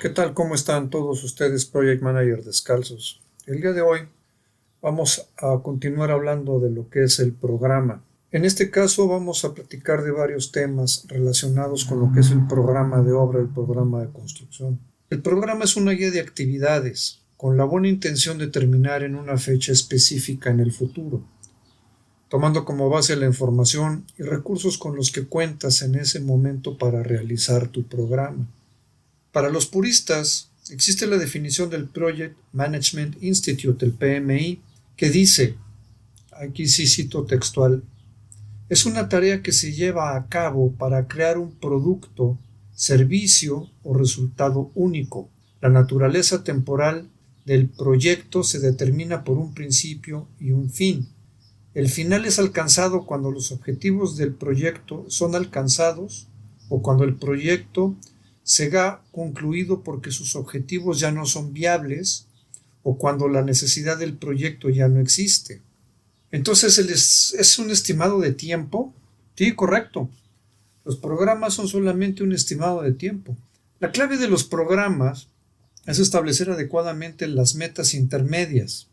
¿Qué tal? ¿Cómo están todos ustedes, Project Manager descalzos? El día de hoy vamos a continuar hablando de lo que es el programa. En este caso vamos a platicar de varios temas relacionados con lo que es el programa de obra, el programa de construcción. El programa es una guía de actividades con la buena intención de terminar en una fecha específica en el futuro, tomando como base la información y recursos con los que cuentas en ese momento para realizar tu programa. Para los puristas, existe la definición del Project Management Institute, el PMI, que dice, aquí sí cito textual, es una tarea que se lleva a cabo para crear un producto, servicio o resultado único. La naturaleza temporal del proyecto se determina por un principio y un fin. El final es alcanzado cuando los objetivos del proyecto son alcanzados o cuando el proyecto se ha concluido porque sus objetivos ya no son viables o cuando la necesidad del proyecto ya no existe. Entonces, ¿es un estimado de tiempo? Sí, correcto. Los programas son solamente un estimado de tiempo. La clave de los programas es establecer adecuadamente las metas intermedias,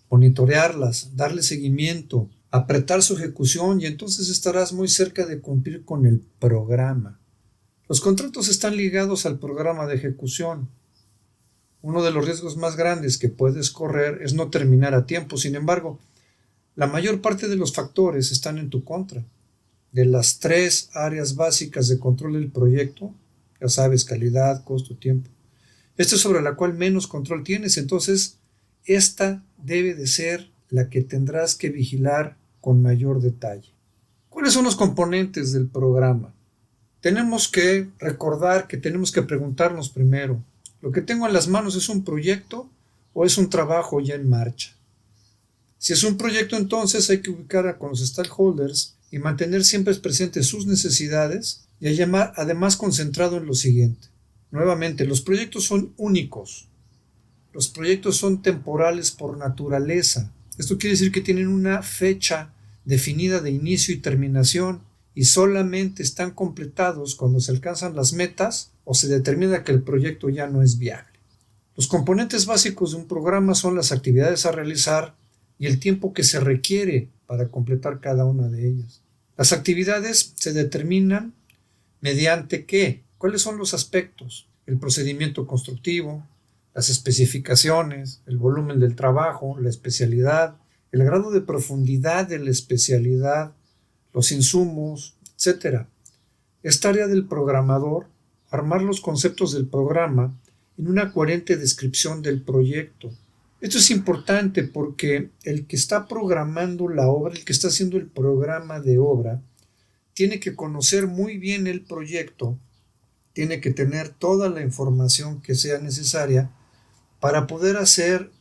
monitorearlas, darle seguimiento, apretar su ejecución y entonces estarás muy cerca de cumplir con el programa. Los contratos están ligados al programa de ejecución. Uno de los riesgos más grandes que puedes correr es no terminar a tiempo. Sin embargo, la mayor parte de los factores están en tu contra. De las 3 áreas básicas de control del proyecto, ya sabes, calidad, costo, tiempo, esta es sobre la cual menos control tienes. Entonces, esta debe de ser la que tendrás que vigilar con mayor detalle. ¿Cuáles son los componentes del programa? Tenemos que recordar que tenemos que preguntarnos primero, ¿lo que tengo en las manos es un proyecto o es un trabajo ya en marcha? Si es un proyecto, entonces hay que ubicar con los stakeholders y mantener siempre presentes sus necesidades y además concentrado en lo siguiente. Nuevamente, los proyectos son únicos. Los proyectos son temporales por naturaleza. Esto quiere decir que tienen una fecha definida de inicio y terminación y solamente están completados cuando se alcanzan las metas o se determina que el proyecto ya no es viable. Los componentes básicos de un programa son las actividades a realizar y el tiempo que se requiere para completar cada una de ellas. Las actividades se determinan mediante ¿qué? ¿Cuáles son los aspectos? El procedimiento constructivo, las especificaciones, el volumen del trabajo, la especialidad, el grado de profundidad de la especialidad, los insumos, etc. Es tarea del programador armar los conceptos del programa en una coherente descripción del proyecto. Esto es importante porque el que está programando la obra, el que está haciendo el programa de obra, tiene que conocer muy bien el proyecto, tiene que tener toda la información que sea necesaria para poder hacer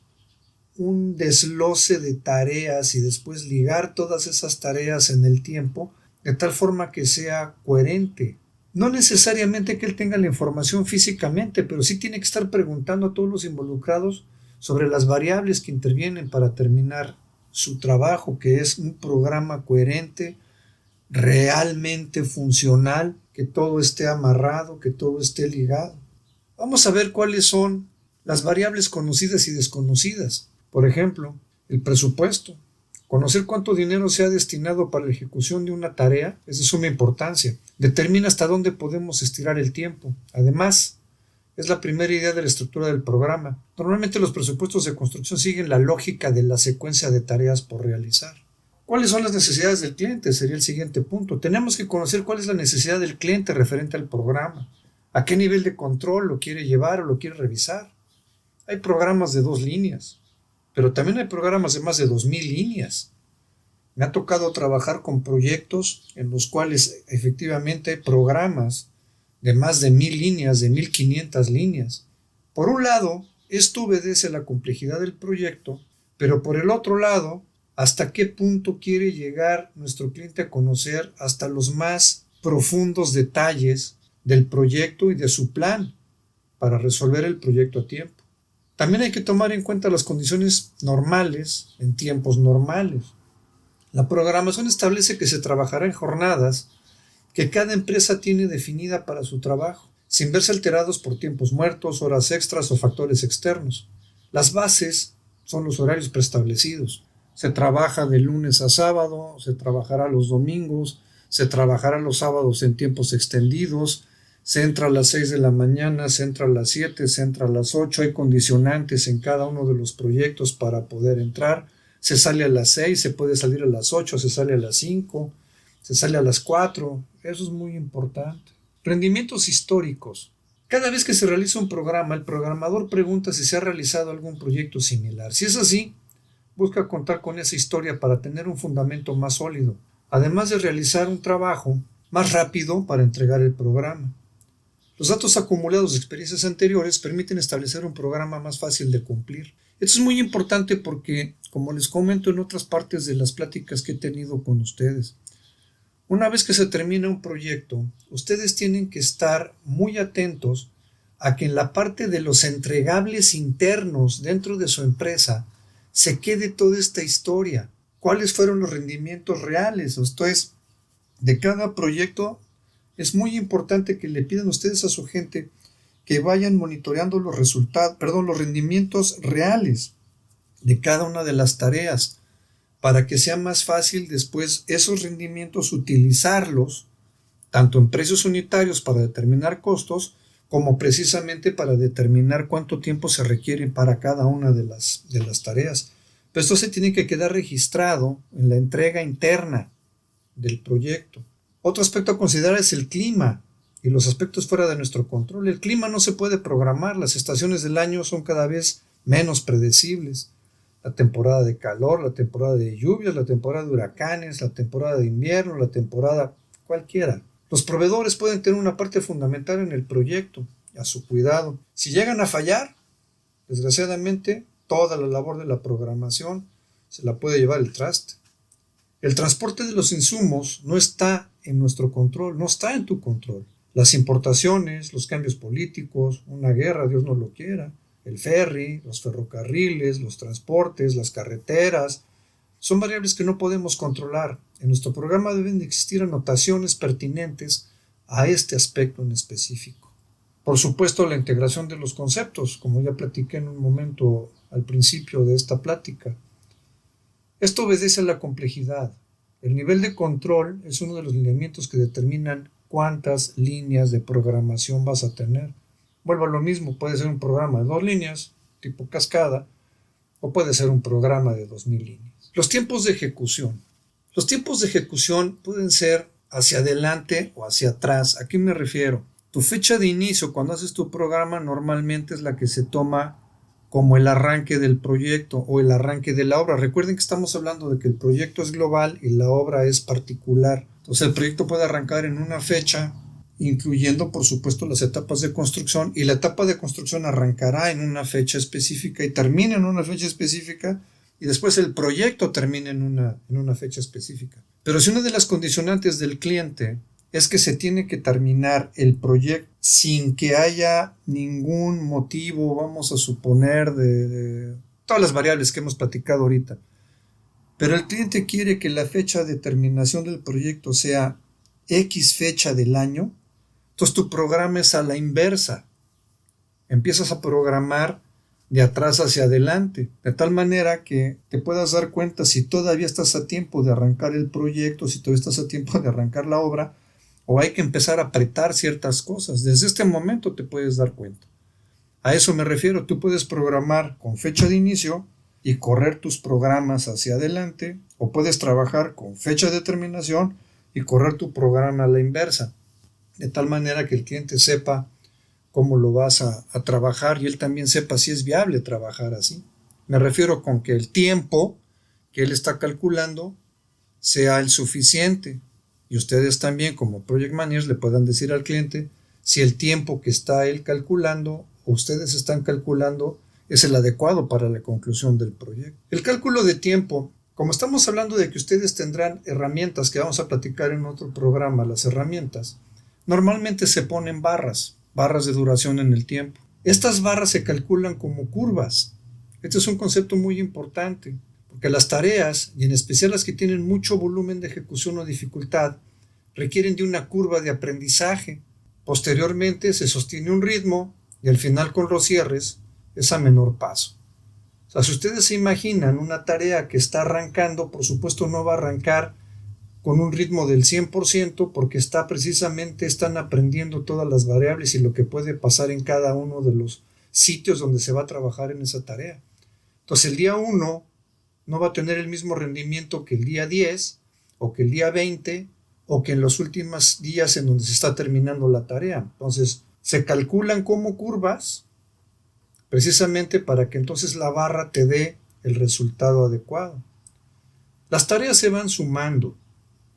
un desglose de tareas y después ligar todas esas tareas en el tiempo de tal forma que sea coherente. No necesariamente que él tenga la información físicamente, pero sí tiene que estar preguntando a todos los involucrados sobre las variables que intervienen para terminar su trabajo, que es un programa coherente, realmente funcional, que todo esté amarrado, que todo esté ligado. Vamos a ver cuáles son las variables conocidas y desconocidas. Por ejemplo, el presupuesto. Conocer cuánto dinero se ha destinado para la ejecución de una tarea es de suma importancia. Determina hasta dónde podemos estirar el tiempo. Además, es la primera idea de la estructura del programa. Normalmente los presupuestos de construcción siguen la lógica de la secuencia de tareas por realizar. ¿Cuáles son las necesidades del cliente? Sería el siguiente punto. Tenemos que conocer cuál es la necesidad del cliente referente al programa. ¿A qué nivel de control lo quiere llevar o lo quiere revisar? Hay programas de 2 líneas, pero también hay programas de más de 2000 líneas. Me ha tocado trabajar con proyectos en los cuales efectivamente hay programas de más de 1000 líneas, de 1500 líneas. Por un lado, esto obedece a la complejidad del proyecto, pero por el otro lado, hasta qué punto quiere llegar nuestro cliente a conocer hasta los más profundos detalles del proyecto y de su plan para resolver el proyecto a tiempo. También hay que tomar en cuenta las condiciones normales en tiempos normales. La programación establece que se trabajará en jornadas que cada empresa tiene definida para su trabajo. sin verse alterados por tiempos muertos, horas extras o factores externos. Las bases son los horarios preestablecidos. Se trabaja de lunes a sábado, se trabajará los domingos, se trabajará los sábados en tiempos extendidos, se entra a las 6 de la mañana, se entra a las 7, se entra a las 8, hay condicionantes en cada uno de los proyectos para poder entrar, se sale a las 6, se puede salir a las 8, se sale a las 5, se sale a las 4, eso es muy importante. Rendimientos históricos. Cada vez que se realiza un programa, el programador pregunta si se ha realizado algún proyecto similar. Si es así, busca contar con esa historia para tener un fundamento más sólido, además de realizar un trabajo más rápido para entregar el programa. Los datos acumulados de experiencias anteriores permiten establecer un programa más fácil de cumplir. Esto es muy importante porque, como les comento en otras partes de las pláticas que he tenido con ustedes, una vez que se termina un proyecto, ustedes tienen que estar muy atentos a que en la parte de los entregables internos dentro de su empresa se quede toda esta historia. ¿Cuáles fueron los rendimientos reales? Esto es, de cada proyecto es muy importante que le pidan ustedes a su gente que vayan monitoreando los los rendimientos reales de cada una de las tareas, para que sea más fácil después esos rendimientos utilizarlos tanto en precios unitarios para determinar costos como precisamente para determinar cuánto tiempo se requiere para cada una de las tareas. Pero esto se tiene que quedar registrado en la entrega interna del proyecto. Otro aspecto a considerar es el clima y los aspectos fuera de nuestro control. El clima no se puede programar, las estaciones del año son cada vez menos predecibles. La temporada de calor, la temporada de lluvias, la temporada de huracanes, la temporada de invierno, la temporada cualquiera. Los proveedores pueden tener una parte fundamental en el proyecto, a su cuidado. Si llegan a fallar, desgraciadamente, toda la labor de la programación se la puede llevar el traste. El transporte de los insumos no está en nuestro control, no está en tu control. Las importaciones, los cambios políticos, una guerra, Dios no lo quiera, el ferry, los ferrocarriles, los transportes, las carreteras, son variables que no podemos controlar. En nuestro programa deben de existir anotaciones pertinentes a este aspecto en específico. Por supuesto, la integración de los conceptos, como ya platiqué en un momento al principio de esta plática. Esto obedece a la complejidad. El nivel de control es uno de los lineamientos que determinan cuántas líneas de programación vas a tener. Vuelvo a lo mismo, puede ser un programa de 2 líneas, tipo cascada, o puede ser un programa de 2000 líneas. Los tiempos de ejecución. Los tiempos de ejecución pueden ser hacia adelante o hacia atrás. ¿A qué me refiero? Tu fecha de inicio cuando haces tu programa normalmente es la que se toma como el arranque del proyecto o el arranque de la obra. Recuerden que estamos hablando de que el proyecto es global y la obra es particular. Entonces el proyecto puede arrancar en una fecha, incluyendo por supuesto las etapas de construcción, y la etapa de construcción arrancará en una fecha específica y termina en una fecha específica, y después el proyecto termina en una fecha específica. Pero si una de las condicionantes del cliente es que se tiene que terminar el proyecto sin que haya ningún motivo, vamos a suponer, de todas las variables que hemos platicado ahorita, pero el cliente quiere que la fecha de terminación del proyecto sea X fecha del año, entonces tu programa es a la inversa. Empiezas a programar de atrás hacia adelante, de tal manera que te puedas dar cuenta si todavía estás a tiempo de arrancar el proyecto, si todavía estás a tiempo de arrancar la obra, o hay que empezar a apretar ciertas cosas. Desde este momento te puedes dar cuenta. A eso me refiero, tú puedes programar con fecha de inicio y correr tus programas hacia adelante, o puedes trabajar con fecha de terminación y correr tu programa a la inversa, de tal manera que el cliente sepa cómo lo vas a trabajar y él también sepa si es viable trabajar así. Me refiero con que el tiempo que él está calculando sea el suficiente, y ustedes también como project managers le puedan decir al cliente si el tiempo que está él calculando o ustedes están calculando es el adecuado para la conclusión del proyecto. El cálculo de tiempo, como estamos hablando de que ustedes tendrán herramientas que vamos a platicar en otro programa, las herramientas, normalmente se ponen barras de duración en el tiempo. Estas barras se calculan como curvas. Este es un concepto muy importante, porque las tareas, y en especial las que tienen mucho volumen de ejecución o dificultad, requieren de una curva de aprendizaje. Posteriormente se sostiene un ritmo y al final con los cierres es a menor paso. O sea, si ustedes se imaginan una tarea que está arrancando, por supuesto no va a arrancar con un ritmo del 100% porque están aprendiendo todas las variables y lo que puede pasar en cada uno de los sitios donde se va a trabajar en esa tarea. Entonces el día 1 no va a tener el mismo rendimiento que el día 10 o que el día 20 o que en los últimos días en donde se está terminando la tarea. Entonces se calculan como curvas precisamente para que entonces la barra te dé el resultado adecuado. Las tareas se van sumando,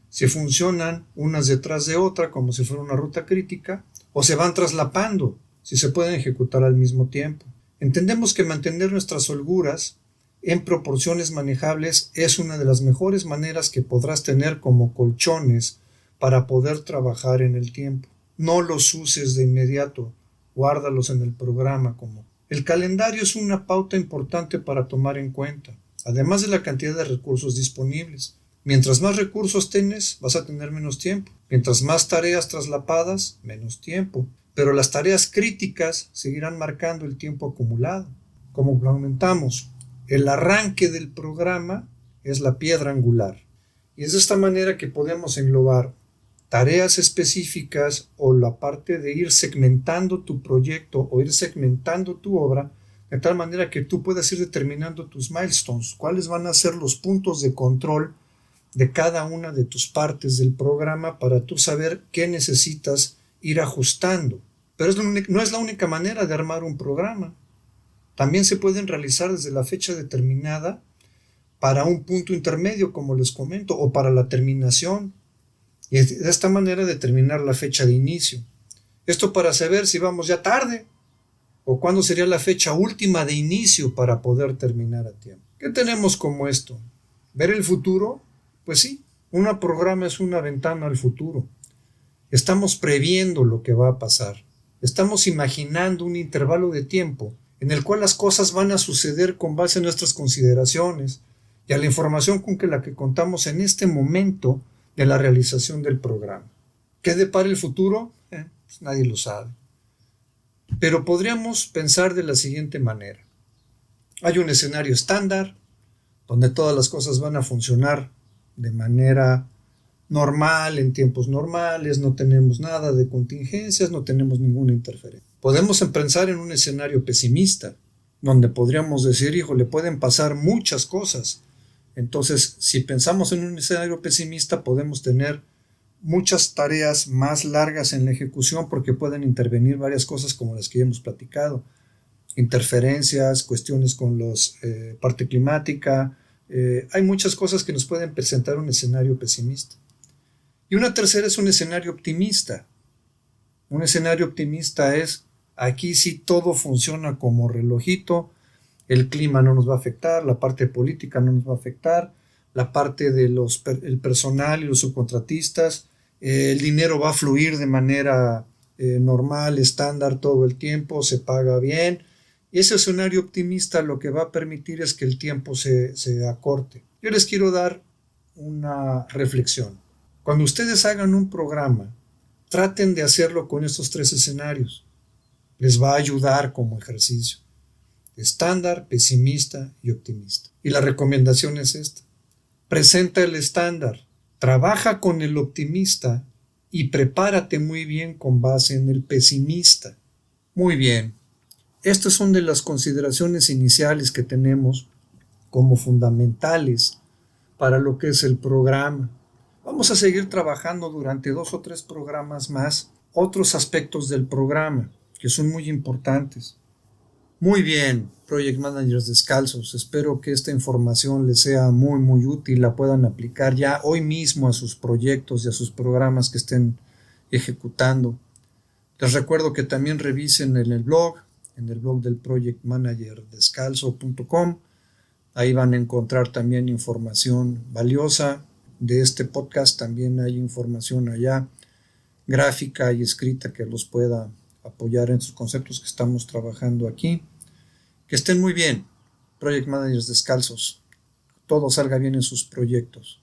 se funcionan unas detrás de otra como si fuera una ruta crítica, o se van traslapando si se pueden ejecutar al mismo tiempo. Entendemos que mantener nuestras holguras en proporciones manejables es una de las mejores maneras que podrás tener como colchones para poder trabajar en el tiempo. No los uses de inmediato, guárdalos en el programa como. El calendario es una pauta importante para tomar en cuenta, además de la cantidad de recursos disponibles. Mientras más recursos tienes, vas a tener menos tiempo. Mientras más tareas traslapadas, menos tiempo. Pero las tareas críticas seguirán marcando el tiempo acumulado. Como lo aumentamos, el arranque del programa es la piedra angular. Y es de esta manera que podemos englobar tareas específicas o la parte de ir segmentando tu proyecto o ir segmentando tu obra de tal manera que tú puedas ir determinando tus milestones, cuáles van a ser los puntos de control de cada una de tus partes del programa para tú saber qué necesitas ir ajustando. Pero no es la única manera de armar un programa. También se pueden realizar desde la fecha determinada para un punto intermedio, como les comento, o para la terminación. Y de esta manera determinar la fecha de inicio. Esto para saber si vamos ya tarde o cuándo sería la fecha última de inicio para poder terminar a tiempo. ¿Qué tenemos como esto? ¿Ver el futuro? Pues sí, un programa es una ventana al futuro. Estamos previendo lo que va a pasar. Estamos imaginando un intervalo de tiempo en el cual las cosas van a suceder con base en nuestras consideraciones y a la información con la que contamos en este momento de la realización del programa. ¿Qué depara el futuro? Pues nadie lo sabe. Pero podríamos pensar de la siguiente manera. Hay un escenario estándar donde todas las cosas van a funcionar de manera normal, en tiempos normales, no tenemos nada de contingencias, no tenemos ninguna interferencia. Podemos pensar en un escenario pesimista, donde podríamos decir, híjole, pueden pasar muchas cosas. Entonces, si pensamos en un escenario pesimista, podemos tener muchas tareas más largas en la ejecución porque pueden intervenir varias cosas como las que ya hemos platicado. Interferencias, cuestiones con la parte climática. Hay muchas cosas que nos pueden presentar un escenario pesimista. Y una tercera es un escenario optimista. Un escenario optimista es, aquí sí todo funciona como relojito, el clima no nos va a afectar, la parte política no nos va a afectar, la parte de el personal y los subcontratistas, el dinero va a fluir de manera normal, estándar todo el tiempo, se paga bien. Y ese escenario optimista lo que va a permitir es que el tiempo se acorte. Yo les quiero dar una reflexión. Cuando ustedes hagan un programa, traten de hacerlo con estos tres escenarios. Les va a ayudar como ejercicio. Estándar, pesimista y optimista. Y la recomendación es esta. Presenta el estándar, trabaja con el optimista y prepárate muy bien con base en el pesimista. Muy bien. Estas son de las consideraciones iniciales que tenemos como fundamentales para lo que es el programa. Vamos a seguir trabajando durante 2 o 3 programas más otros aspectos del programa que son muy importantes. Muy bien, Project Managers descalzos. Espero que esta información les sea muy útil, la puedan aplicar ya hoy mismo a sus proyectos y a sus programas que estén ejecutando. Les recuerdo que también revisen en el blog del projectmanagerdescalzo.com. Ahí van a encontrar también información valiosa de este podcast. También hay información allá, gráfica y escrita, que los pueda apoyar en sus conceptos que estamos trabajando aquí. Que estén muy bien, Project Managers descalzos. Todo salga bien en sus proyectos.